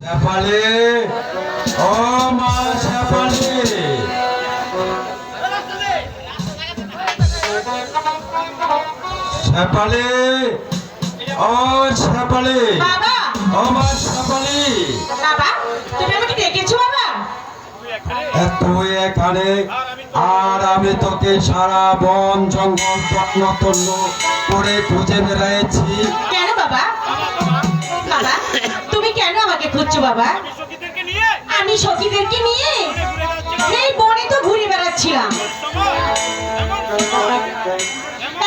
শেফালি, ও মা শেফালি, শেফালি, ও শেফালি, বাবা, ও মা শেফালি। বাবা, তুমি আমাকে ডেকেছো বাবা? তুই এখানে আর আমি তোকে সারা বন জঙ্গল তন্ন করে খুঁজে বেড়াইছি। কেন বাবা? বাবা, তুমি কেন আমাকে খুঁজছো বাবা? আমি সখীদেরকে নিয়ে এই বনে তো ঘুরে বেড়াচ্ছিলাম।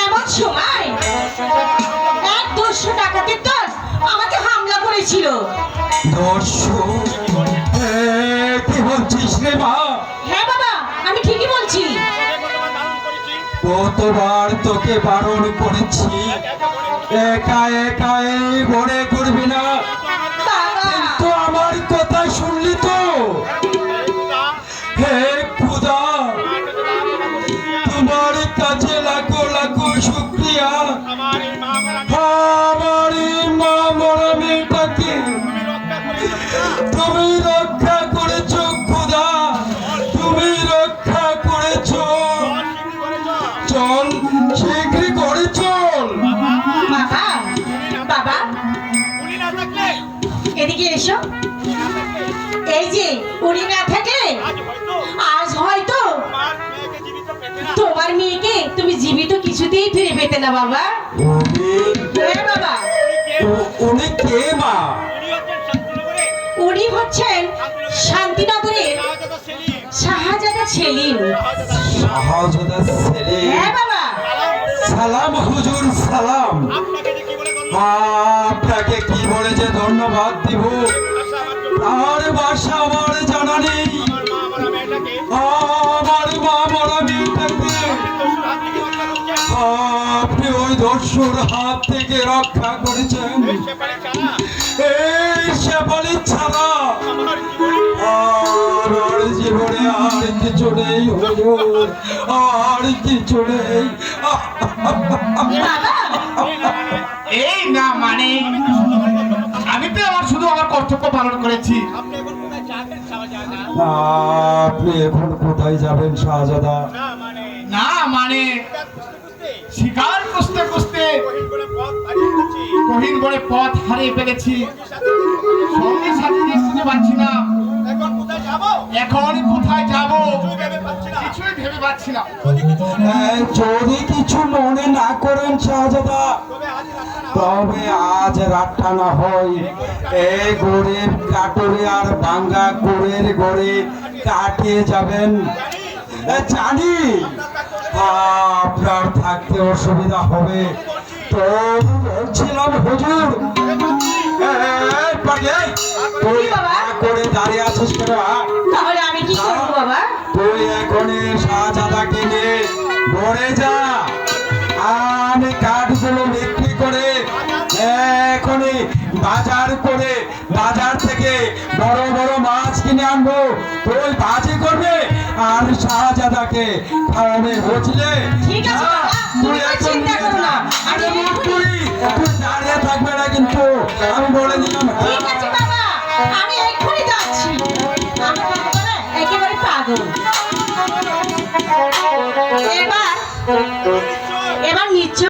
এমন সময় এক 200 ডাকাতের দল আমাকে হামলা করেছিল। কি বলছিস রে মা? হ্যাঁ বাবা, আমি ঠিকই বলছি। কতবার তোকে বারণ করেছি একা একা এই বনে ঘুরবি না, বাবা, কিন্তু আমার কথা শুনলি তো? হে খুদা, তোমার কাছে লাখো লাখো শুকরিয়া। আমার এই মা মরা মেয়েটাকে তুমি রক্ষা করেছো খুদা, তুমি রক্ষা করেছো। চল শীঘ্রই করে চল। বাবা, বাবা, এদিকে এসো। এই যে উনি না থাকলে আজ হয়তো তোমার মেয়েকে তুমি জীবিত কিছুতেই ফিরে পেতে না বাবা। হ্যাঁ বাবা, উনি কে মা? উনি হচ্ছেন শান্তিনগরের শাহজাদা সেলিম। শাহজাদা সেলিম? হ্যাঁ বাবা। সালাম হুজুর, সালাম। আপনাকে কি বলে যে ধন্যবাদ দিব আর ভাষা আমার জানা নেই। আমার মা মরা মেয়েটাকে আপনি ওই দস্যুর হাত থেকে রক্ষা করেছেন। এই শেফালি ছাড়া আমার জীবনে আর কিছু নেই হুজুর, আর কিছু নেই। এই না মানে আমি তো আমার শুধু আমার কর্তব্য পালন করেছি। আপনি এখন কোথায় যাবেন শাহজাদা? না মানে শিকার করতে করতে কহিন বড়ে পথ হারিয়ে ফেলেছি, সঙ্গে সাথে খুঁজে পাচ্ছি না। এখন কোথায় যাব কিছুই ভেবে পাচ্ছি না। যদি কিছু মনে না করেন শাহজাদা, তবে আজ রাতটা না হয় এই গরিব কাটরে আর ভাঙ্গা কুড়ের ঘরে কাটিয়ে যাবেন। জানি আপনার থাকতে অসুবিধা হবে, তো বলছিলাম হুজুর তুই করে দাঁড়িয়ে আছিস কেন? তাহলে আমি কি করবো বাবা? তুই এখনই শাহজাদাকে নিয়ে ঘরে যা, আমি কাঠগুলো বিক্রি করে এখনই বাজার থেকে বড় বড় মাছ কিনে আনবো। তুই ভাজি করবে আর শাহজাদাকে খাওয়াবে, বুঝলে? ঠিক আছে বাবা, তুমি কোনো চিন্তা করো না। তুই দাঁড়িয়ে থাকবে না কিন্তু, আমি বলে দিলাম